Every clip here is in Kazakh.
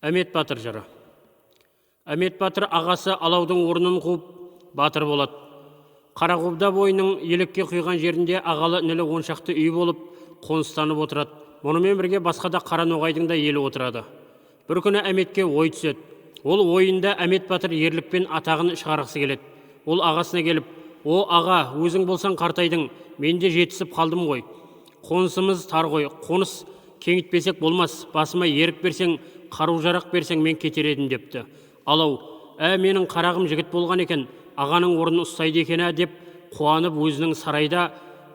Әмет Батыр жыры. Әмет Батыр ағасы алаудың орнын қуып батыр болады. Қарақұбда бойының елекке құйған жерінде ағалы інілі 10 шақты үй болып қоныстанып отырады. Мұнымен бірге басқа да Қараноғайдың да елі отырады. Бір күні Әметке ой түседі. Ол ойында Әмет Батыр ерлікпен атағын шығарғысы келеді. Ол ағасына келіп: "О аға, өзің болсаң қартайдың, мен де жетісіп қалдым ғой. Қонысымыз тар ғой, қоныс кеңітпесек болмас, басыма ерік берсең, қару-жарақ берсең, мен кетер едім" депті. Алау: Менің қарағым жігіт болған екен, ағаның орнын ұстайды екен деп қуанып өзінің сарайда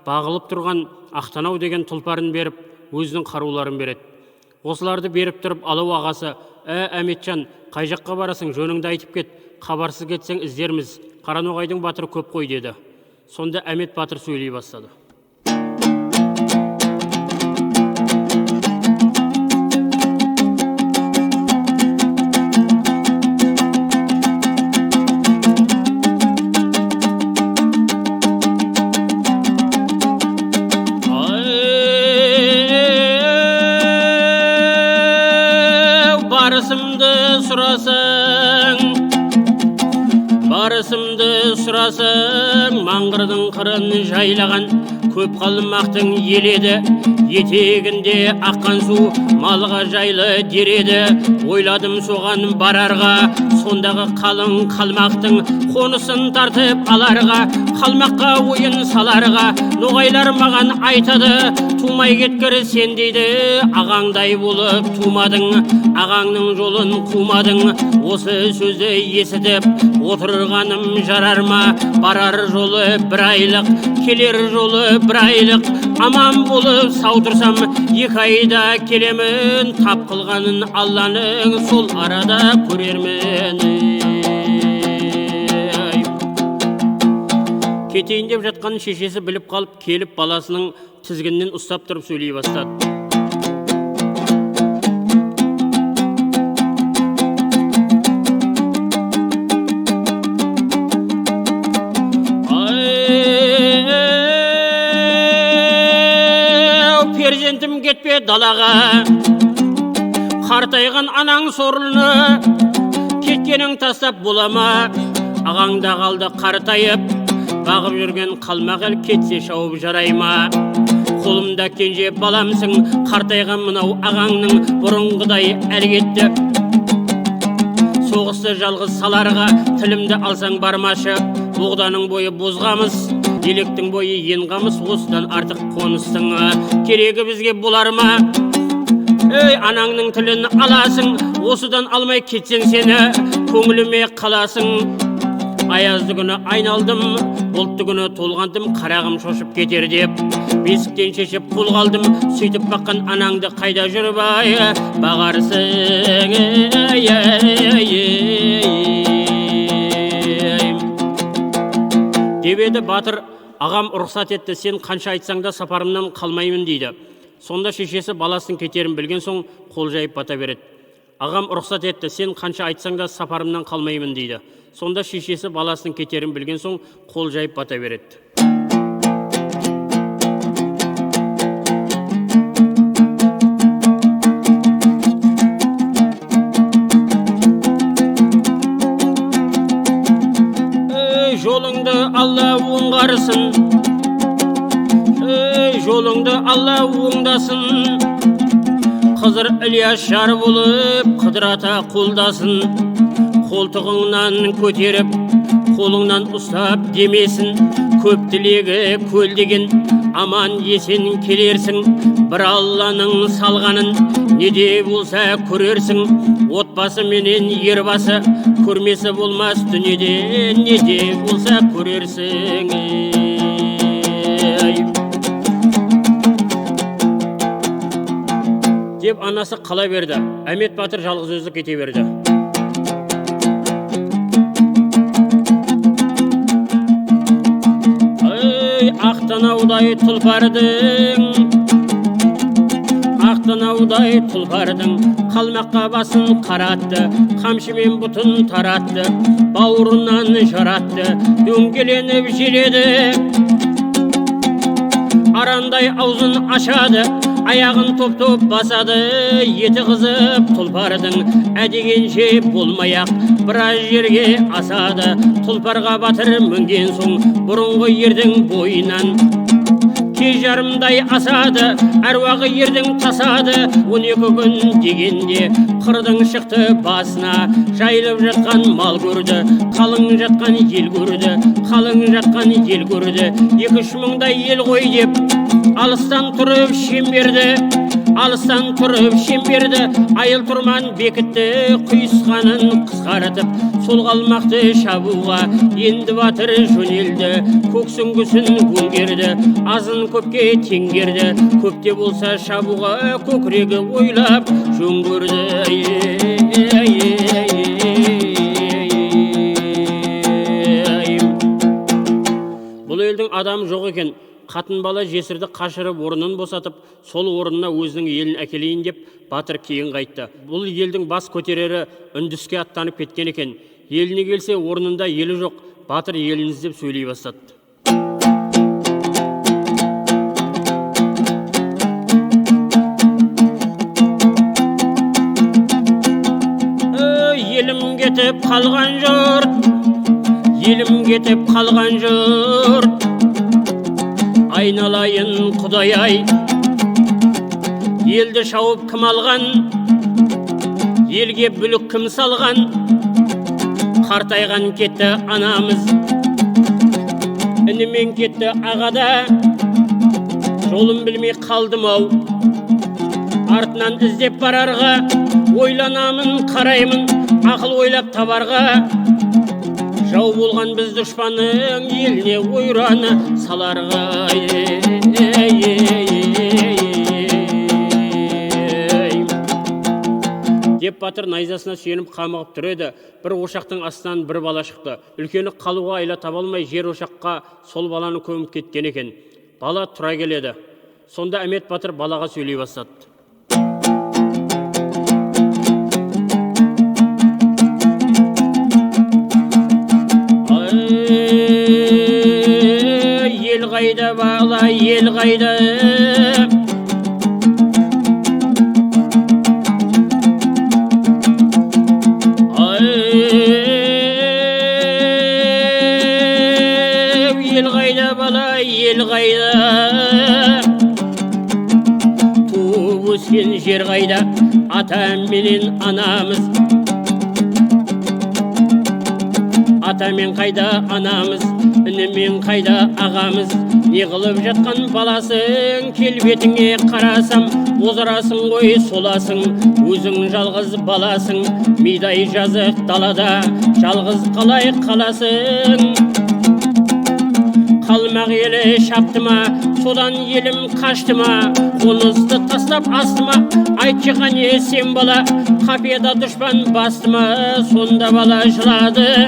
бағылып тұрған Ақтанау деген тұлпарын беріп, өзінің қаруларын береді. Осыларды беріп тұрып, Алау ағасы: Әметжан, қай жаққа барасың, жөніңді айтып кет, хабарсыз кетсең іздерміз, Қараноғайдың батыры көп қой деді. Сонда Әмет Батыр сөйлей бастады. Барысымды сұрасың, маңғырдың қырын жайлаған көп қалмақтың еледі, етегінде аққан су малға жайлы дереді. Ойладым соған барарға, сондағы қалың қалмақтың қонысын тартып аларға, қалмаққа ойын саларға. Ноғайлар маған айтады: "Тумай кеткір сен" дейді, "ағаңдай болып тумадың, ағаңның жолын қумадың". Осы сөзді есітіп отырғаным жарар ма? Барар жолы бір айлық, келер жолы бір айлық. Аман болып сау тұрсам, 2 айда келемін. Тап қылғанын Алланың, сол арада көрермін. Кетейін деп жатқан шешесі біліп қалып, келіп баласының тізгінінен ұстап тұрып сөйлей бастады. Перзентім кетпе далаға, қартайған анаң сорлыны кеткенің тастап болама. Ағаңда қалды қартайып, бағып жүрген қалмақ ел кетсе шауып жарай ма? Қолымда кенже баламсың, қартайған мынау ағаңның бұрынғыдай әлі кетті. Соғысты жалғыз саларға, тілімді алсаң бармашы. Боғданың бойы бозғамыз, електің бойы енғамыз, осыдан артық қоныстың керегі бізге болар ма? Анаңның тілін аласың, осыдан алмай кетсең сені көңіліме қаласың. Аязды күні айналдым, бұлтты күні толғандым, қарағым шошып кетер деп бесіктен шешіп қол қалдым. Сөйтіп баққан анаңды қайда жүріп бағарсың? Деп еді батыр: "Ағам рұқсат етті, сен қанша айтсаң да сапарымнан қалмаймын" дейді. Сонда шешесі баласының кетерін білген соң қол жайып бата береді. "Ағам рұқсат етті, сен қанша айтсаң да сапарымнан қалмаймын" дейді. Сонда шешесі баласының кетерін білген соң қол жайып бата береді. Жолыңды Алла оңғарсын, жолыңды Алла оңдасын. Қызыр Ілияс жар болып қыдырата қолдасын. Қолтығыңнан көтеріп, қолыңнан ұстап демесін. Көп тілегі көл деген, аман есен келерсің. Бір Алланың салғанын неде болса көрерсің. Отбасы менен ербасы көрмесі болмас дүниеде, неде болса көрерсің. Деп анасы қала берді. Әмет Батыр жалғыз өзі кете берді. Ақтанаудай тұлпардың қалмаққа басын қаратты, қамшымен бұтын таратты, бауырынан жаратты, дөңгеленіп желеді. Арандай аузын ашады, аяғын топ-топ басады, еті қызып тұлпардың, әдегенше болмай-ақ біраз жерге асады. Тұлпарға батыр мінген соң бұрынғы ердің бойынан кей жарымдай асады, әруағы ердің тасады. 12 күн дегенде қырдың шықты басына, жайылып жатқан мал көрді, қалың жатқан ел көрді, қалың жатқан ел көрді. 2-3 мыңдай ел ғой деп алыстан тұрып шемберді, алыстан тұрып шемберді. Айыл тұрман бекітті құйысқанын қысқартып, сол қалмақты шабуға енді батыр жөнелді. Көксүңгісін өңгерді, азын көпке теңгерді, көпте болса шабуға көкірегі ойлап жөн көрді. Бұл елдің адам жоқ екен. Қатын бала жесірді қашырып орнын босатып, сол орнына өзінің елін әкелейін деп батыр кейін қайтты. Бұл елдің бас көтерері үндіске аттанып кеткен екен. Еліне келсе орнында елі жоқ, батыр елін іздеп сөйлей бастады. Елім кетіп қалған жұрт, елім кетіп қалған жұрт, айналайын Құдай-ай, елді шауып кім алған, елге бүлік кім салған. Қартайған кетті анамыз, інімен кетті ағада, жолын білмей қалдым-ау, артынан іздеп барарға, ойланамын қараймын, ақыл ойлап табарға. Жау болған біз дұшпанның еліне ойраны саларға. Деп батыр найзасына сүйеніп қамығып тұр еді. Бір ошақтың астынан бір бала шықты. Үлкені қалуға айла таба алмай жер ошаққа сол баланы көміп кеткен екен. Бала тұра келеді. Сонда Әмет батыр балаға сөйлей бастады. Ел қайда бала, ел қайда? Ел қайда бала, ел қайда? Туып өскен жер қайда? Атам менен анамыз. Атамен қайда анамыз, інімен қайда ағамыз. Не қылып жатқан баласың, келбетіңе қарасам, бозарасың ғой соласың, өзің жалғыз баласың. Мидай жазық далада, жалғыз қалай қаласың. Қалмақ елі шапты ма, содан елім қашты ма, қонысты тастап асты ма, айтшы қане сен бала, қапияда дұшпан басты ма. Сонда бала жылады,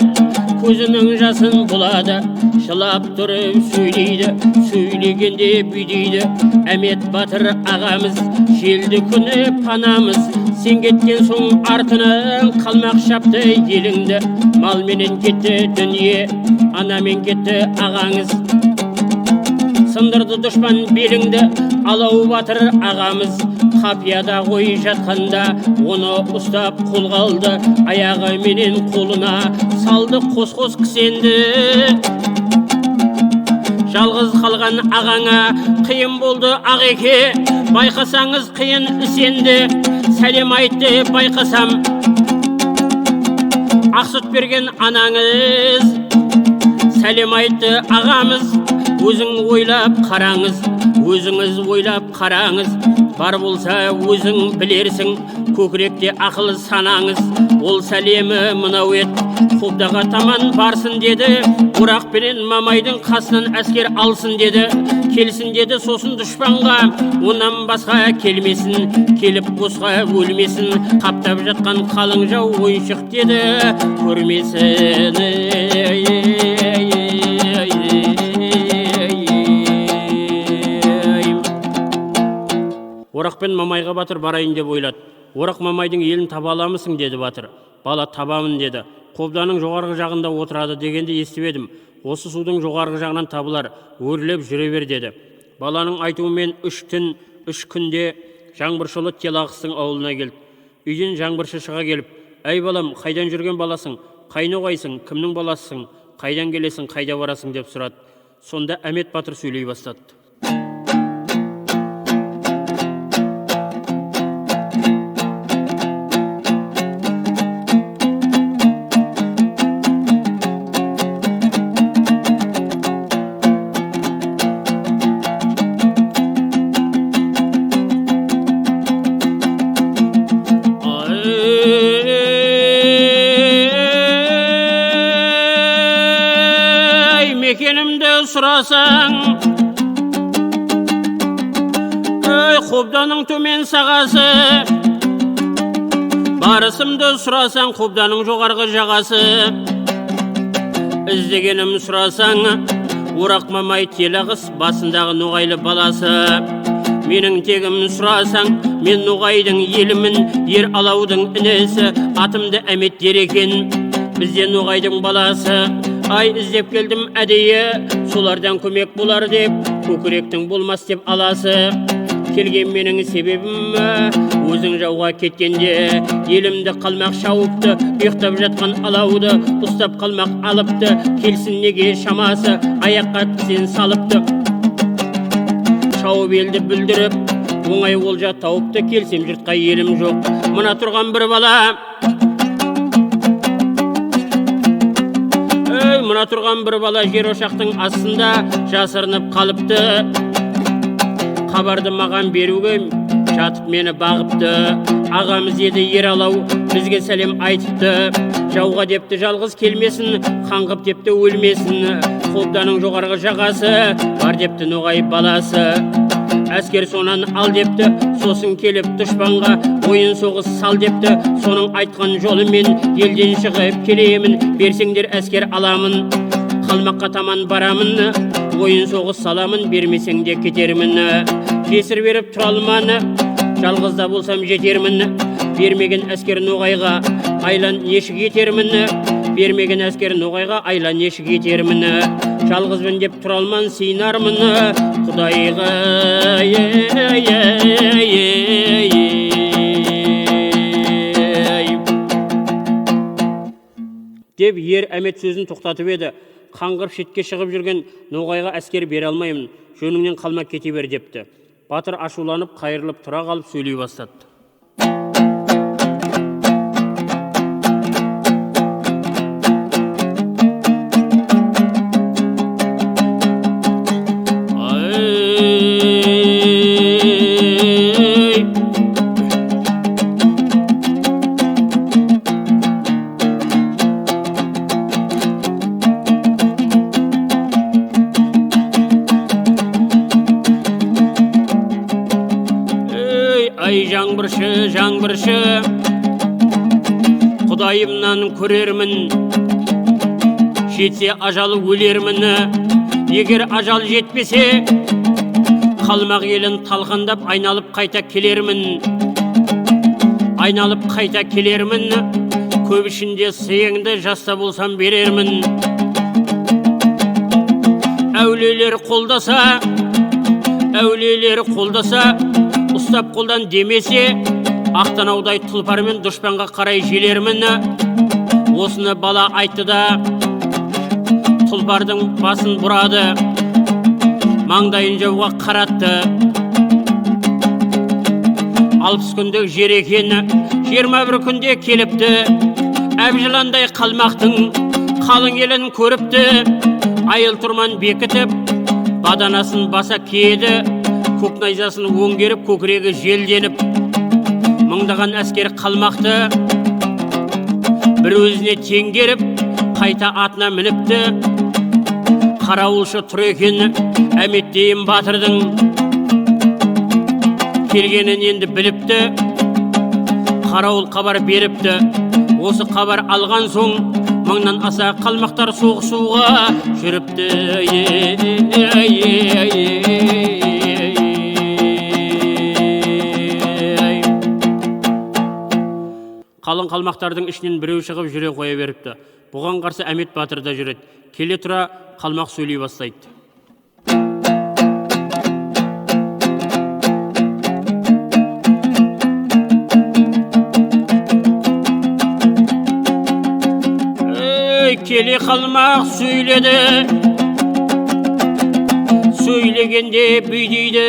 көзінің жасын бұлады, жылап тұрып сөйлейді, сөйлегенде бүйдейді. Әмет батыр ағамыз, желді күні панамыз, сен кеткен соң артынан қалмақ шапты еліңді. Малменен кетті дүние, анамен кетті ағаңыз. Сындырды дұшпан беліңді, алау батыр ағамыз. Қапияда ғой жатқанда, оны ұстап қолға алды, аяғы менен қолына салды қос-қос кісенді. Жалғыз қалған ағаңа қиын болды ағеке, байқасаңыз қиын ісенді. Сәлем айтты байқасам, ақ сүт берген анаңыз. Сәлем айтты ағамыз, өзің ойлап қараңыз, өзіңіз ойлап қараңыз. Бар болса өзің білерсің, көкіректе ақыл санаңыз. Ол сәлемі мынау ет, Қобдаға таман барсын деді. Орақ пенен Мамайдың қасынан әскер алсын деді. Келсін деді сосын дұшпанға, онан басқа келмесін, келіп босқа өлмесін. Қаптап жатқан қалың жау ойыншық деді, көрмесін. Орақ пен Мамайға батыр барайын деп ойлады. Орақ Мамайдың елін таба аламысың деді батыр. Бала табамын деді. Қобданың жоғарғы жағында отырады дегенде естіп едім. Осы судың жоғарғы жағынан табылар, өрлеп жүре бер деді. Баланың айтуымен 3 түн 3 күнде жаңбыршылы Телағыстың ауылына келді. Үйден жаңбыршы шыға келіп: «Әй балам, қайдан жүрген баласың? Қай ноғайсың? Кімнің баласысың? Қайдан келесің? Қайда барасың?» деп сұрады. Сонда Әмет батыр сөйлей бастады. Мекенімді сұрасаң, Қобданың төмен сағасы, барысымды сұрасаң, Қобданың жоғарғы жағасы. Іздегенім сұрасаң, Орақ Мамай Телағыс басындағы Ноғайлы баласы. Менің тегім сұрасаң, мен Ноғайдың елімін, ер Алаудың інісі, атымды Әмет дер екен, бізде Ноғайдың баласы. Ай, іздеп келдім әдейі, солардан көмек болар деп, көкіректің болмас деп аласы. Келген менің себебім, өзің жауға кеткенде, елімді қалмақ шауыпты, ұйықтап жатқан Алауды ұстап қалмақ алыпты. Келсін неге шамасы, аяққа сен салыпты. Шауып елді бүлдіріп, оңай олжа тауыпты. Келсем жұртқа елім жоқ, мына тұрған бір бала. Мына тұрған бір бала жер ошақтың астында жасырынып қалыпты. Хабарды маған беруге жатып мені бағыпты. Ағамыз еді Ералау, бізге сәлем айтыпты. Жауға депті жалғыз келмесін, қаңғып депті өлмесін. Қобданың жоғарғы жағасы, бар депті Ноғай баласы. Әскер сонан ал депті, сосын келіп дұшпанға ойын соғыс сал депті. Соның айтқан жолымен елден шығып келемін, берсеңдер әскер аламын, қалмаққа таман барамын, ойын соғыс саламын, бермесең де кетермін. Кесір беріп тұра алманы, жалғызда болсам жетермін, бермеген әскер Ноғайға айлан нешік етермін, бермеген әскер Ноғайға айлан нешік етермін. Жалғызбын деп тұра алман сыйнармын Құдайға. Деп ер Әмет сөзін тоқтатып еді. Қаңғырып шетке шығып жүрген Ноғайға әскер бере алмаймын, жөніңнен қалмақ кете бер депті. Батыр ашуланып, қайырылып тұра қалып сөйлей бастады. Жаңбыршы, Құдайымнан көрермін, жетсе ажалы өлермін. Егер ажал жетпесе, қалмақ елін талқандап айналып қайта келермін. Айналып қайта келермін, көп ішінде сыйыңды жаста болсам берермін. Әулиелер қолдаса, ұстап қолдан демесе, Ақтанаудай тұлпармен дұшпанға қарай желермін. Осыны бала айтты да, тұлпардың басын бұрады, маңдайын жауға қаратты. 60 күндік жер екені 21 күнде келіпті. Әбжыландай қалмақтың қалың елін көріпті. Айыл тұрман бекітіп, баданасын баса киеді, көк найзасын өңгеріп, көкірегі желденіп. Мыңдаған әскер қалмақты бір өзіне теңгеріп, қайта атына мініпті. Қарауылшы тұр екен Әмет дейін батырдың, келгенін енді біліпті. Қарауыл хабар беріпті. Осы хабар алған соң мыңнан аса қалмақтар соғысуға жүріпті. Қалың қалмақтардың ішінен біреу шығып жүре қоя беріпті. Бұған қарсы Әмет батыр да жүреді. Келе тұра қалмақ сөйлей бастайды. келе қалмақ сөйледі, сөйлегенде бүйдейді.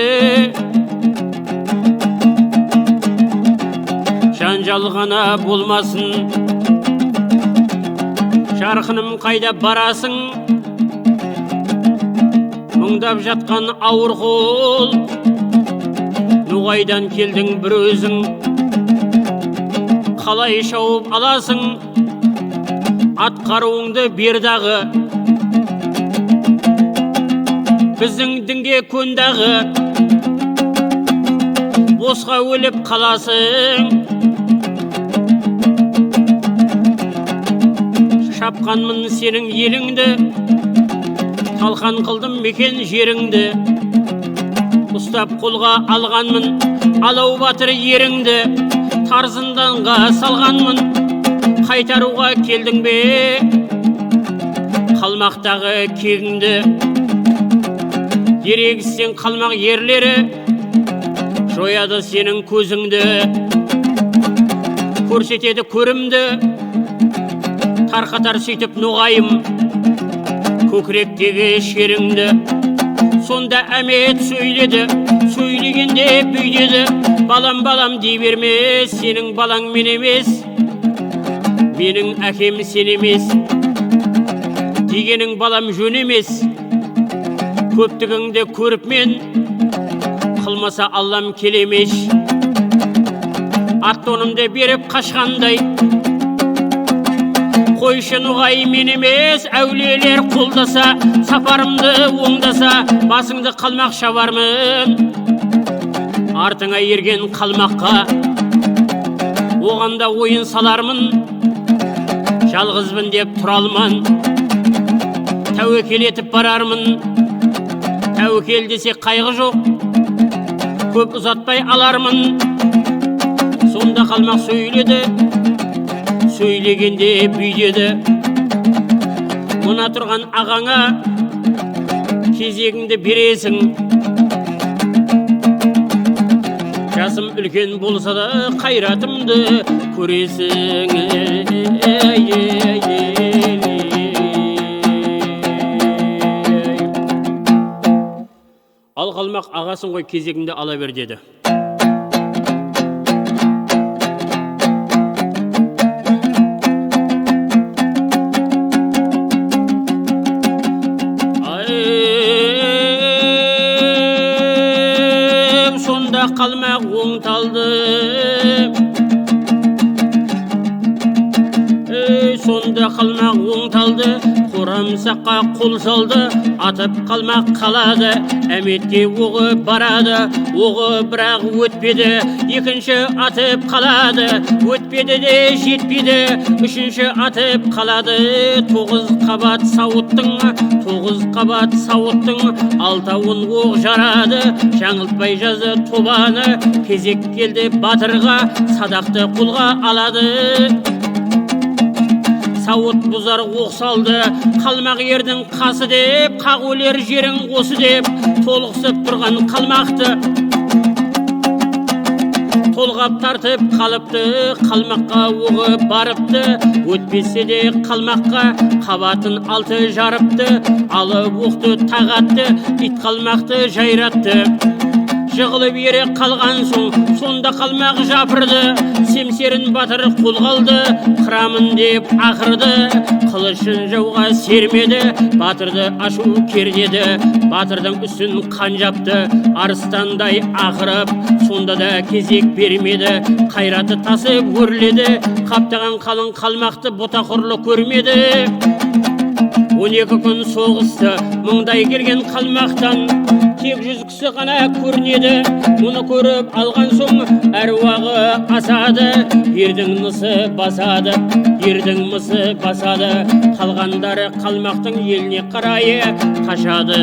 Жанжал ғана болмасын, жарқыным қайда барасың? Мұңдап жатқан ауыр қол, ноғайдан келдің бір өзің, қалай шауып аласың? Ат қаруыңды бер дағы, біздің дінге көндағы, босқа өліп қаласың. Шапқанмын сенің еліңді, талқан қылдым мекен жеріңді, ұстап қолға алғанмын алау батыр еріңді, тарзынданға салғанмын, қайтаруға келдің бе қалмақтағы кегіңді? Ерегістен қалмақ ерлері жояды сенің көзіңді, көрсетеді көрімді, тарқатар сөйтіп ноғайым көкіректегі шеріңді. Сонда әмет сөйледі, сөйлегенде бүйдеді. Балам, балам дей берме, сенің балаң мен емес, менің әкем сен емес. Дегенің балам жөн емес, көптігіңді көріп мен, қылмаса Аллам келемеш. Ат-тонымды беріп қашқандай, қойшы ноғай мен емес, әулиелер қолдаса, сапарымды оңдаса, басыңды қалмақ шабармын. Артыңа ерген қалмаққа, оғанда ойын салармын. Жалғызбын деп тұралман, тәуекел етіп барармын. Тәуекел десе қайғы жоқ, көп ұзатпай алармын. Сонда қалмақ сөйледі, сөйлегенде бүйдеді. Мына тұрған ағаңа кезегіңді бересің. Жасым үлкен болса да қайратымды көресің. Ал қалмақ ағасын ғой, кезегіңді ала бер деді. Қалмақ оңталды, сонда қалмақ оңталды, қорамсаққа қол салды, атып қалмақ қалады. Әметке оғы барады, оғы бірақ өтпеді. Екінші атып қалады, өтпеді де жетпеді. Үшінші атып қалады, 9 қабат сауыттың, 9 қабат сауыттың, 6-ауын оқ жарады. Жаңылтпай жазы тобаны, кезек келді батырға, садақты қолға алады. Сауыт бұзар оқ салды, қалмақ ердің қасы деп, қақ өлер жерің осы деп, толықсып тұрған қалмақты толғап тартып қалыпты. Қалмаққа оғы барыпты, өтпесе де қалмаққа қабатын 6 жарыпты. Алып оқты тағатты, ит қалмақты жайратты. Жығылып ере қалған соң, сонда қалмақ жапырды. Семсерін батыр қолға алды, қырамын деп ақырды. Қылышын жауға сермеді, батырды ашу кердеді. Батырдың үстін қан жапты, арыстандай ақырып. Сонда да кезек бермеді, қайраты тасып өрледі. Қаптаған қалың қалмақты ботақұрлы көрмеді. 12 күн соғысты, мұндай келген қалмақтан тек 100 кісі ғана көрінеді. Мұны көріп алған соң әруағы асады, ердің мысы басады, ердің мысы басады. Қалғандары қалмақтың еліне қарай қашады.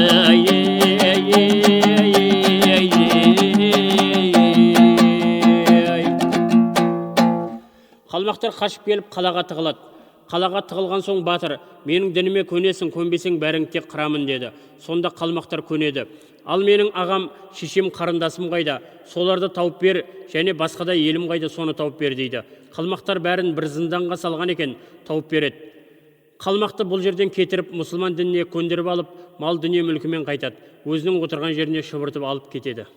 Қалмақтар қашып келіп қалаға тығылады. Қалаға тығылған соң батыр: менің дініме көнесің, көнбесең бәрің тек қырамын деді. Сонда қалмақтар көнеді. Ал менің ағам, шешем, қарындасым қайда? Соларды тауып бер, және басқа да елім қайда, соны тауып бер дейді. Қалмақтар бәрін бір зынданға салған екен, тауып береді. Қалмақты бұл жерден кетіріп, мұсылман дініне көндіріп алып, мал дүние мүлкімен қайтады. Өзінің отырған жеріне шұбыртып алып кетеді.